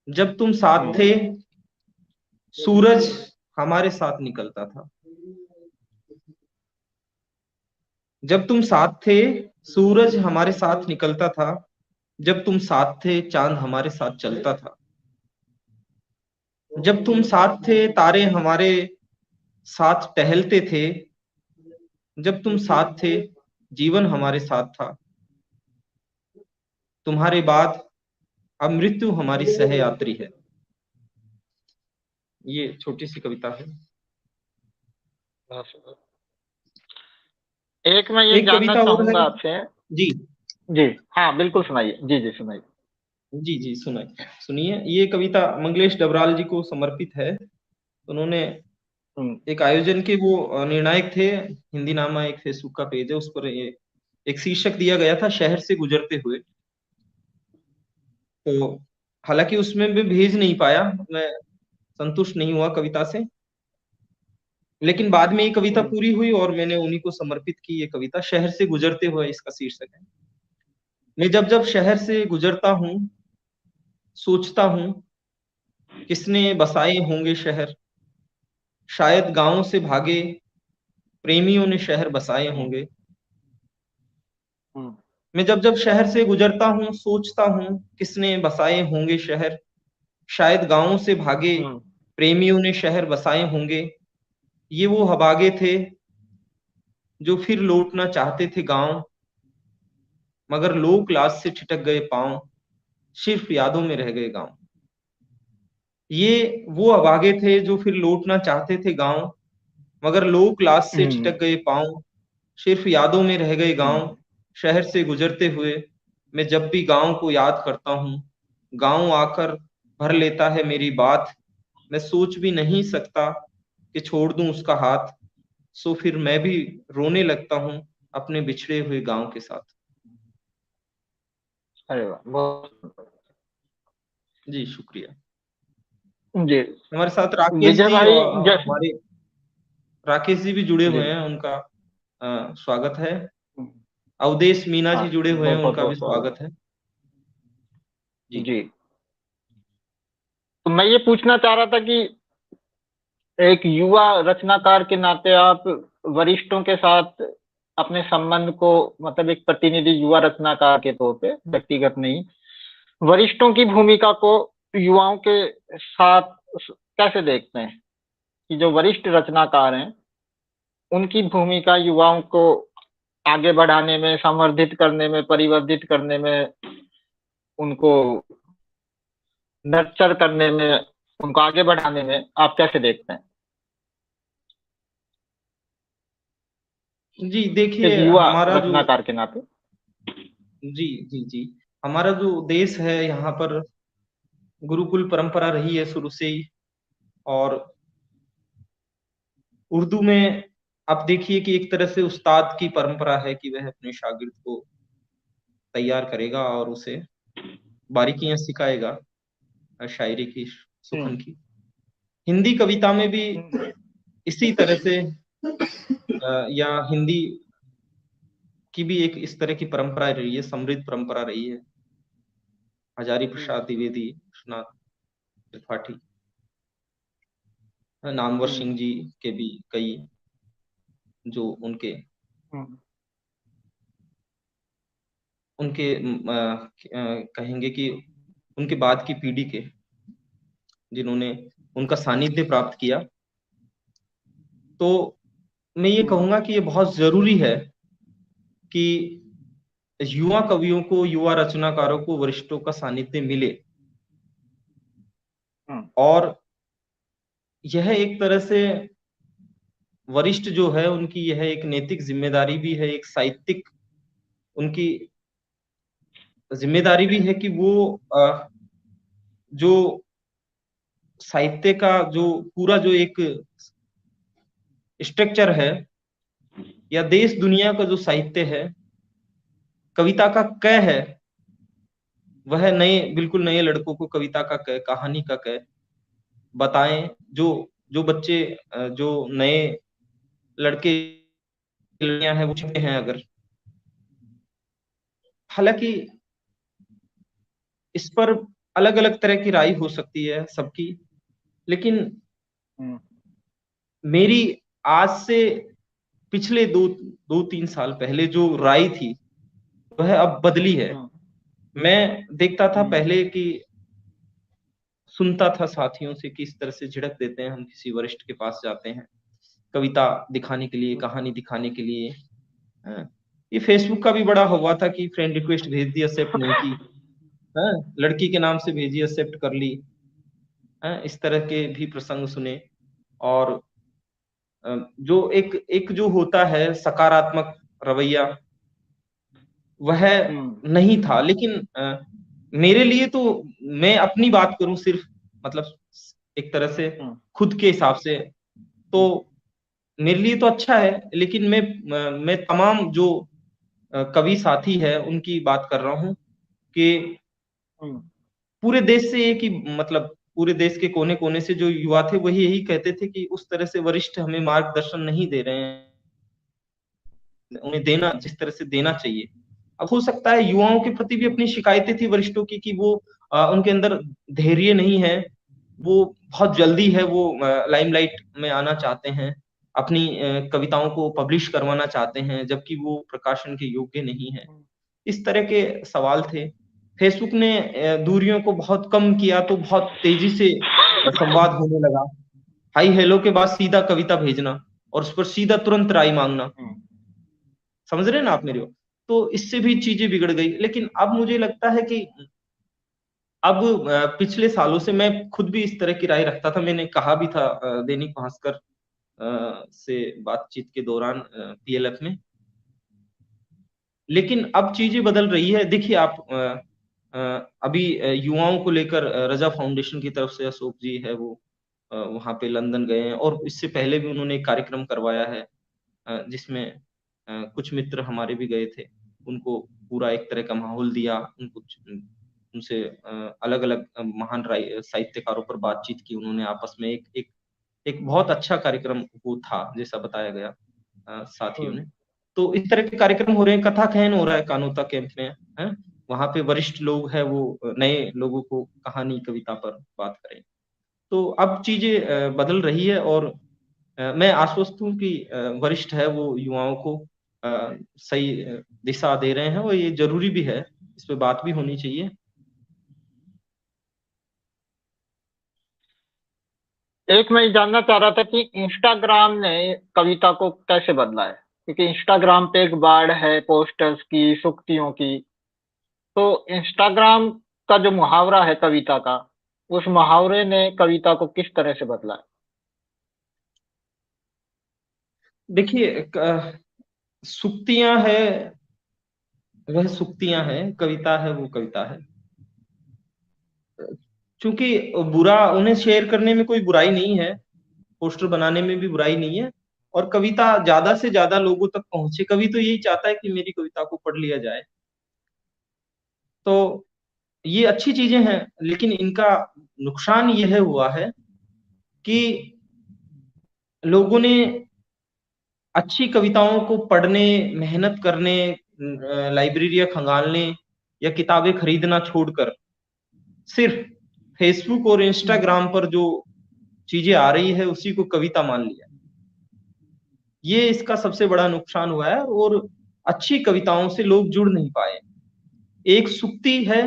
जब तुम साथ थे, सूरज हमारे साथ निकलता था। जब तुम साथ थे, सूरज हमारे साथ निकलता था। जब तुम साथ थे, चांद हमारे साथ चलता था। जब तुम साथ थे, तारे हमारे साथ टहलते थे। जब तुम साथ थे, जीवन हमारे साथ था। तुम्हारे बाद अब मृत्यु हमारी सहयात्री है। ये छोटी सी कविता है। एक मैं ये एक जानना कविता और है। चाहूंगा आपसे। जी जी हाँ, बिल्कुल सुनाइए। जी जी सुनाइए। जी जी सुनिए। ये कविता मंगलेश डबराल जी को समर्पित है। उन्होंने एक आयोजन के वो निर्णायक थे। हिंदी नामा एक फेसबुक का पेज है, उस पर ये एक शीर्षक दिया गया था, शहर से गुजरते हुए। तो हालांकि उसमें मैं भेज नहीं पाया, मैं संतुष्ट नहीं हुआ कविता से, लेकिन बाद में ये कविता पूरी हुई और मैंने उन्हीं को समर्पित की। ये कविता शहर से गुजरते हुए इसका शीर्षक है। मैं जब जब शहर से गुजरता हूँ, सोचता हूँ किसने बसाए होंगे शहर। शायद गांव से भागे प्रेमियों ने शहर बसाए होंगे। मैं जब जब शहर से गुजरता हूँ, सोचता हूँ किसने बसाए होंगे शहर। शायद गांव से भागे प्रेमियों ने शहर बसाए होंगे। ये वो हबागे थे जो फिर लौटना चाहते थे गांव। मगर लोक लाज से ठिठक गए पांव, सिर्फ यादों में रह गए गांव। ये वो अभागे थे जो फिर लौटना चाहते थे गांव, मगर लोक लाज से हम्म, ठिठक गए पांव, सिर्फ यादों में रह गए हम्म, गांव। शहर से गुजरते हुए मैं जब भी गांव को याद करता हूँ, गांव आकर भर लेता है मेरी बात। मैं सोच भी नहीं सकता कि छोड़ दूं उसका हाथ, सो फिर मैं भी रोने लगता हूँ अपने बिछड़े हुए गांव के साथ। अरे वाह, बहुत जी शुक्रिया। जी। हमारे साथ राकेश विजय जी भाई, और जैसे हमारे राकेश जी भी जुड़े जी, हुए हैं, उनका स्वागत है। हम्म, अवधेश मीना हाँ, जी जुड़े हुए हैं, बहुत बहुत उनका भी बहुत स्वागत स्वागत है। जी। जी। तो मैं ये पूछना चाह रहा था कि एक युवा रचनाकार के नाते आप वरिष्ठों के साथ अपने संबंध को, मतलब एक प्रतिनिधि युवा रचनाकार के तौर पे, व्यक्तिगत नहीं, वरिष्ठों की भूमिका को युवाओं के साथ कैसे देखते हैं कि जो वरिष्ठ रचनाकार हैं उनकी भूमिका युवाओं को आगे बढ़ाने में, संवर्धित करने में, परिवर्धित करने में, उनको नर्चर करने में, उनको आगे बढ़ाने में आप कैसे देखते हैं जी एक देखिए युवा हमारा जो रचनाकार के नाते? जी जी जी हमारा जो देश है यहाँ पर गुरुकुल परंपरा रही है शुरू से ही। और उर्दू में आप देखिए कि एक तरह से उस्ताद की परंपरा है कि वह अपने शागिर्द को तैयार करेगा और उसे बारीकियां सिखाएगा शायरी की, सुखन हम्म, की। हिंदी कविता में भी हम्म, इसी तरह से या हिंदी की भी एक इस तरह की परंपरा रही है, समृद्ध परंपरा रही है। हजारी प्रसाद द्विवेदी, विश्वनाथ त्रिपाठी, नामवर हम्म, सिंह जी के भी कई जो उनके हम्म, उनके कहेंगे कि उनके बाद की पीढ़ी के जिन्होंने उनका सानिध्य प्राप्त किया। तो मैं ये हम्म, कहूंगा कि ये बहुत जरूरी है कि युवा कवियों को, युवा रचनाकारों को वरिष्ठों का सानिध्य मिले। हम्म, और यह एक तरह से वरिष्ठ जो है उनकी यह एक नैतिक जिम्मेदारी भी है, एक साहित्यिक उनकी जिम्मेदारी भी है कि वो जो साहित्य का जो पूरा जो एक स्ट्रक्चर है या देश दुनिया का जो साहित्य है, कविता का क है, वह नए बिल्कुल नए लड़कों को कविता का क, कहानी का क बताएं। जो जो बच्चे जो नए लड़के लड़कियां हैं वो छपे हैं अगर, हालांकि इस पर अलग अलग तरह की राय हो सकती है सबकी, लेकिन हम्म, मेरी आज से पिछले दो दो तीन साल पहले जो राय थी वह अब बदली है। हम्म, मैं देखता था हम्म, पहले कि सुनता था साथियों से कि इस तरह से झिड़क देते हैं, हम किसी वरिष्ठ के पास जाते हैं कविता दिखाने के लिए, कहानी दिखाने के लिए। हाँ, ये फेसबुक का भी बड़ा हुआ था कि फ्रेंड रिक्वेस्ट भेज दी, एक्सेप्ट नहीं की। हाँ, लड़की के नाम से भेजी, एक्सेप्ट कर ली। हाँ, इस तरह के भी प्रसंग सुने। और जो एक एक जो होता है सकारात्मक रवैया वह हम्म, नहीं था। लेकिन मेरे लिए तो, मैं अपनी बात करूं सिर्फ, मतलब एक तरह से हम्म, खुद के हिसाब से, तो मेरे लिए तो अच्छा है। लेकिन मैं तमाम जो कवि साथी है उनकी बात कर रहा हूँ कि हम्म, पूरे देश से एक ही, मतलब पूरे देश के कोने कोने से जो युवा थे वही यही कहते थे कि उस तरह से वरिष्ठ हमें मार्गदर्शन नहीं दे रहे हैं, उन्हें देना जिस तरह से देना चाहिए। अब हो सकता है युवाओं के प्रति भी अपनी शिकायतें थी वरिष्ठों की कि वो उनके अंदर धैर्य नहीं है, वो बहुत जल्दी है वो लाइमलाइट में आना चाहते हैं, अपनी कविताओं को पब्लिश करवाना चाहते हैं जबकि वो प्रकाशन के योग्य नहीं है। इस तरह के सवाल थे। फेसबुक ने दूरियों को बहुत कम किया तो बहुत तेजी से संवाद होने लगा। हाई हेलो के बाद सीधा कविता भेजना और उस पर सीधा तुरंत राय मांगना। हम्म, समझ रहे हैं ना आप मेरे को? तो इससे भी चीजें बिगड़ गई। लेकिन अब मुझे लगता है कि अब पिछले सालों से मैं खुद भी इस तरह की राय रखता था, मैंने कहा भी था दैनिक भास्कर से बातचीत के दौरान पीएलएफ में। लेकिन अब चीजें बदल रही है। देखिए आप अभी युवाओं को लेकर रजा फाउंडेशन की तरफ से अशोक जी है वो वहां पे लंदन गए हैं, और इससे पहले भी उन्होंने एक कार्यक्रम करवाया है जिसमें कुछ मित्र हमारे भी गए थे। उनको पूरा एक तरह का माहौल दिया, उनको उनसे अलग-अलग महान साहित्यकारों पर बातचीत की उन्होंने आपस में। एक एक एक बहुत अच्छा कार्यक्रम वो था, जैसा बताया गया साथियों ने। तो इस तरह के कार्यक्रम हो रहे हैं, कथा कहन हो रहा है कानोता कैंप में, हैं? वहाँ पे वरिष्ठ लोग हैं, वो नए लोगों को कहानी, कविता पर बात करें। तो अब चीज़ें बदल रही है, और मैं आश्वस्त हूँ कि वरिष्ठ है वो युवाओं को सही दिशा दे रहे हैं, और ये ज़रूरी भी है, इस पे बात भी होनी चाहिए। एक मैं ये जानना चाह रहा था कि इंस्टाग्राम ने कविता को कैसे बदला है, क्योंकि इंस्टाग्राम पे एक बाढ़ है पोस्टर्स की, सूक्तियों की। तो इंस्टाग्राम का जो मुहावरा है कविता का, उस मुहावरे ने कविता को किस तरह से बदला है? देखिए सूक्तियाँ हैं, वह सूक्तियाँ हैं, कविता है वो कविता है। चूँकि बुरा उन्हें शेयर करने में कोई बुराई नहीं है, पोस्टर बनाने में भी बुराई नहीं है, और कविता ज़्यादा से ज़्यादा लोगों तक पहुँचे। कवि तो यही चाहता है कि मेरी कविता को पढ़ लिया जाए। तो ये अच्छी चीज़ें हैं, लेकिन इनका नुकसान यह हुआ है कि लोगों ने अच्छी कविताओं को पढ़ने, मेहनत करने, लाइब्रेरियाँ खंगालने या किताबें खरीदना छोड़कर सिर्फ़ फेसबुक और इंस्टाग्राम पर जो चीज़ें आ रही है, उसी को कविता मान लिया। ये इसका सबसे बड़ा नुकसान हुआ है, और अच्छी कविताओं से लोग जुड़ नहीं पाए। एक सूक्ति है,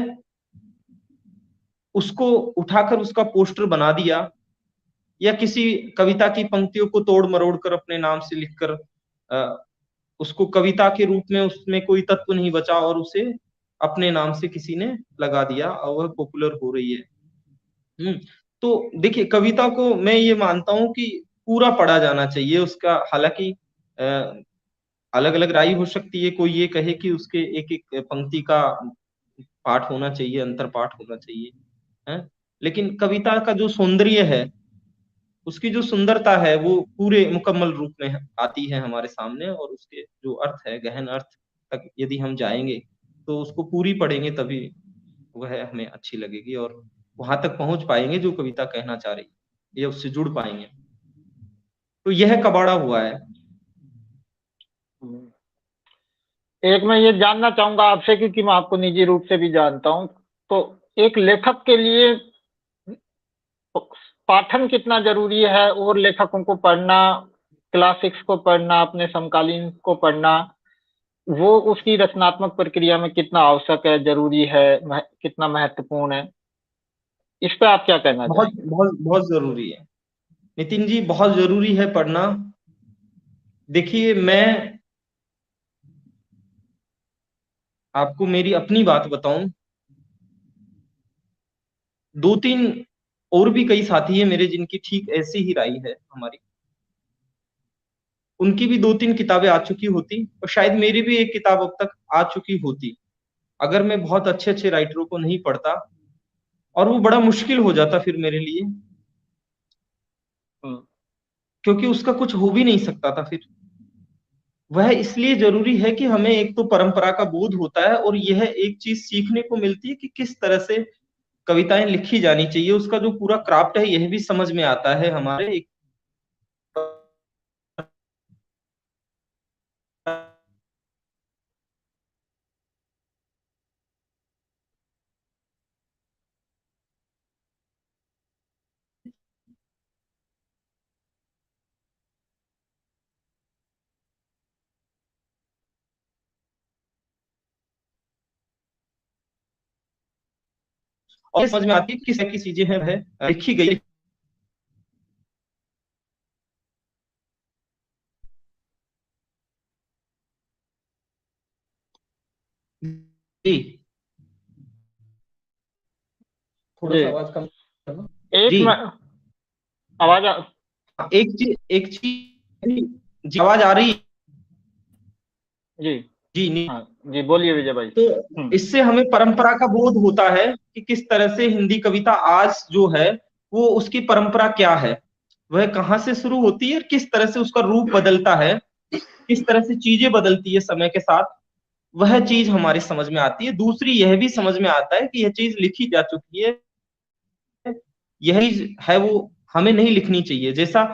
उसको उठाकर उसका पोस्टर बना दिया, या किसी कविता की पंक्तियों को तोड़-मरोड़ कर अपने नाम से लिखकर उसको कविता के रूप में उसमें कोई तत्व नहीं बचा, और उसे अपने नाम से किसी ने लगा दिया और वह पॉपुलर हो रही है। हुँ, तो देखिए कविता को मैं ये मानता हूँ कि पूरा पढ़ा जाना चाहिए उसका, हालाँकि अ, अलग-अलग राय हो सकती है, कोई ये कहे कि उसके एक-एक पंक्ति का पाठ होना चाहिए, अंतर पाठ होना चाहिए, हैं? लेकिन कविता का जो सौंदर्य है, उसकी जो सुंदरता है, वो पूरे मुकम्मल रूप में आती है हमारे सामने, और उसके जो अर्थ है, गहन अर्थ तक यदि हम जाएँगे, तो उसको पूरी पढ़ेंगे तभी वह हमें अच्छी लगेगी, और वहाँ तक पहुँच पाएँगे जो कविता कहना चाह रही है, या उससे जुड़ पाएँगे। तो यह कबाड़ा हुआ है। एक मैं ये जानना चाहूंगा आपसे, क्योंकि मैं आपको निजी रूप से भी जानता हूँ। तो एक लेखक के लिए पाठन कितना जरूरी है, और लेखकों को पढ़ना, क्लासिक्स को पढ़ना, अपने समकालीन को पढ़ना, वो उसकी रचनात्मक प्रक्रिया में कितना आवश्यक है, जरूरी है, कितना महत्वपूर्ण है, इस पे आप क्या कहना बहुत चाहेंगे? बहुत बहुत ज़रूरी है। नितिन जी, बहुत ज़रूरी है पढ़ना। देखिए मैं आपको मेरी अपनी बात बताऊँ, 2-3 और भी कई साथी हैं मेरे जिनकी ठीक ऐसी ही राय है हमारी। उनकी भी 2-3 किताबें आ चुकी होती, और शायद मेरी भी 1 किताब अब तक आ चुकी होती, अगर मैं बहुत अच्छे-अच्छे राइटरों को नहीं पढ़ता, और वो बड़ा मुश्किल हो जाता फिर मेरे लिए, हम्म। क्योंकि उसका कुछ हो भी नहीं सकता था फिर। वह इसलिए ज़रूरी है कि हमें एक तो परंपरा का बोध होता है, और यह एक चीज़ सीखने को मिलती है कि किस तरह से कविताएँ लिखी जानी चाहिए, उसका जो पूरा क्राफ्ट है यह भी समझ में आता है हमारे एक और समझ में आती है कि किस तरह की चीज़ें हैं वह लिखी गई। थोड़ा जी। सा आवाज कम करना। एक जी। मैं आवाज एक चीज जी, आवाज आ रही? जी। जी नहीं। हाँ जी, बोलिए विजय भाई। तो इससे हमें परंपरा का बोध होता है कि किस तरह से हिंदी कविता आज जो है वो उसकी परंपरा क्या है, वह कहाँ से शुरू होती है, किस तरह से उसका रूप बदलता है, किस तरह से चीजें बदलती है समय के साथ, वह चीज हमारी समझ में आती है। दूसरी यह भी समझ में आता है कि यह चीज लिखी जा चुकी है, यह चीज है वो हमें नहीं लिखनी चाहिए। जैसा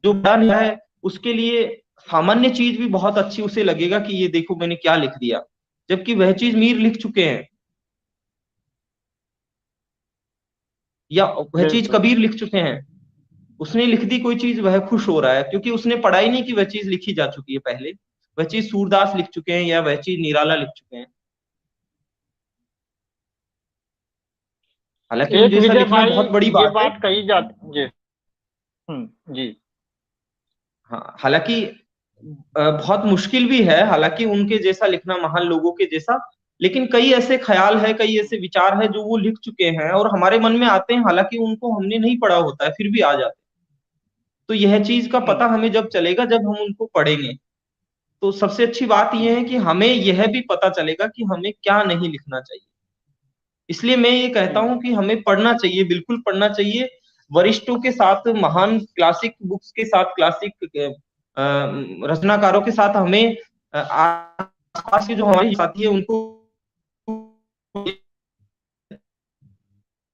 जो बड़ा नया है उसके लिए सामान्य चीज भी बहुत अच्छी उसे लगेगा कि ये देखो मैंने क्या लिख दिया, जबकि वह चीज मीर लिख चुके हैं, या वह चीज बिल्कुल। कबीर लिख चुके हैं। उसने लिख दी कोई चीज, वह खुश हो रहा है क्योंकि उसने पढ़ा ही नहीं कि वह चीज लिखी जा चुकी है पहले। वह चीज सूरदास लिख चुके हैं या वह चीज निराला लिख चुके हैं। हालांकि उन एक जैसा विजय लिखना भाई, बहुत बड़ी ये बात है। बात कही जाती जी। जी। हाँ, हालांकि बहुत मुश्किल भी है, हालांकि उनके जैसा लिखना, महान लोगों के जैसा। लेकिन कई ऐसे ख्याल है, कई ऐसे विचार है जो वो लिख चुके हैं और हमारे मन में आते हैं, हालांकि उनको हमने नहीं पढ़ा होता है, फिर भी आ जाते हैं। तो यह चीज का पता हमें जब चलेगा जब हम उनको पढ़ेंगे। तो सबसे अच्छी बात यह है कि हमें यह भी पता चलेगा कि हमें क्या नहीं लिखना चाहिए। इसलिए मैं ये कहता जी। हूं कि हमें पढ़ना चाहिए, बिल्कुल पढ़ना चाहिए। वरिष्ठों के साथ, महान क्लासिक बुक्स के साथ, क्लासिक रचनाकारों के साथ हमें आसपास के जो हमारे साथी है उनको,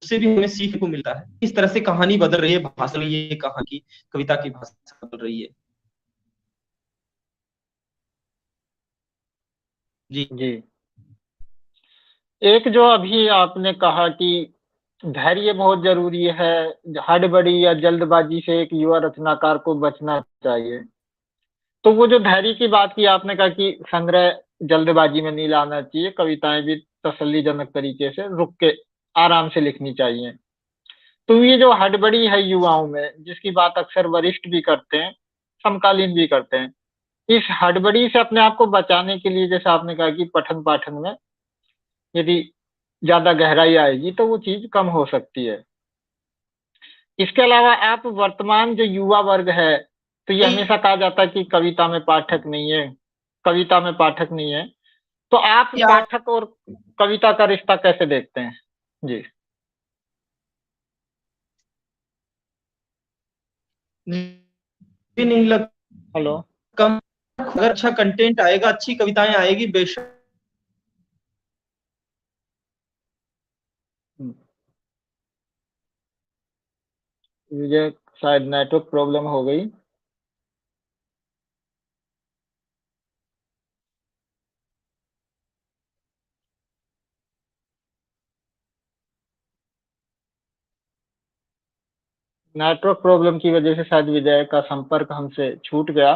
उससे भी हमें सीखने को मिलता है इस तरह से कहानी बदल रही है, भाषा ये कहाँ की कविता की भाषा बदल रही है। जी। जी। एक जो अभी आपने कहा कि धैर्य बहुत जरूरी है, हड़बड़ी या जल्दबाजी से एक युवा रचनाकार को बचना चाहिए। तो वो जो धैर्य की बात की आपने, कहा कि संग्रह जल्दबाजी में नहीं लाना चाहिए, कविताएं भी तसल्लीजनक तरीके से रुक के आराम से लिखनी चाहिए। तो ये जो हड़बड़ी है युवाओं में, जिसकी बात अक्सर वरिष्ठ भी करते हैं, समकालीन भी करते हैं, इस हड़बड़ी से अपने आप को बचाने के लिए, जैसे आपने कहा कि पठन पाठन में यदि ज्यादा गहराई आएगी तो वो चीज कम हो सकती है। इसके अलावा आप वर्तमान जो युवा वर्ग है, तो ये हमेशा कहा जाता है कि कविता में पाठक नहीं है, कविता में पाठक नहीं है। तो आप क्या पाठक और कविता का रिश्ता कैसे देखते हैं? जी। नहीं लग हेलो। कम, अगर अच्छा कंटेंट आएगा, अच्छी कविताएं आएगी बेशक। मुझे शायद नेटवर्क प्रॉब्लम हो गई। नेटवर्क प्रॉब्लम की वजह से शायद विजय का संपर्क हमसे छूट गया।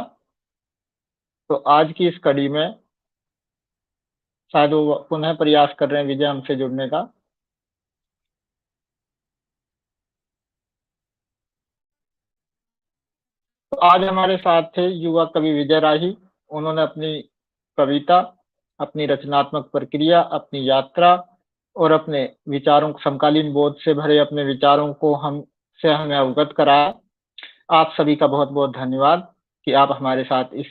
तो आज की इस कड़ी में शायद वो पुनः प्रयास कर रहे हैं विजय हमसे जुड़ने का। तो आज हमारे साथ थे युवा कवि विजय राही। उन्होंने अपनी कविता, अपनी रचनात्मक प्रक्रिया, अपनी यात्रा और अपने विचारों, समकालीन बोध से भरे अपने विचारों को हमें अवगत कराया। आप सभी का बहुत बहुत धन्यवाद कि आप हमारे साथ इस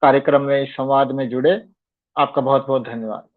कार्यक्रम में, इस संवाद में जुड़े। आपका बहुत बहुत धन्यवाद।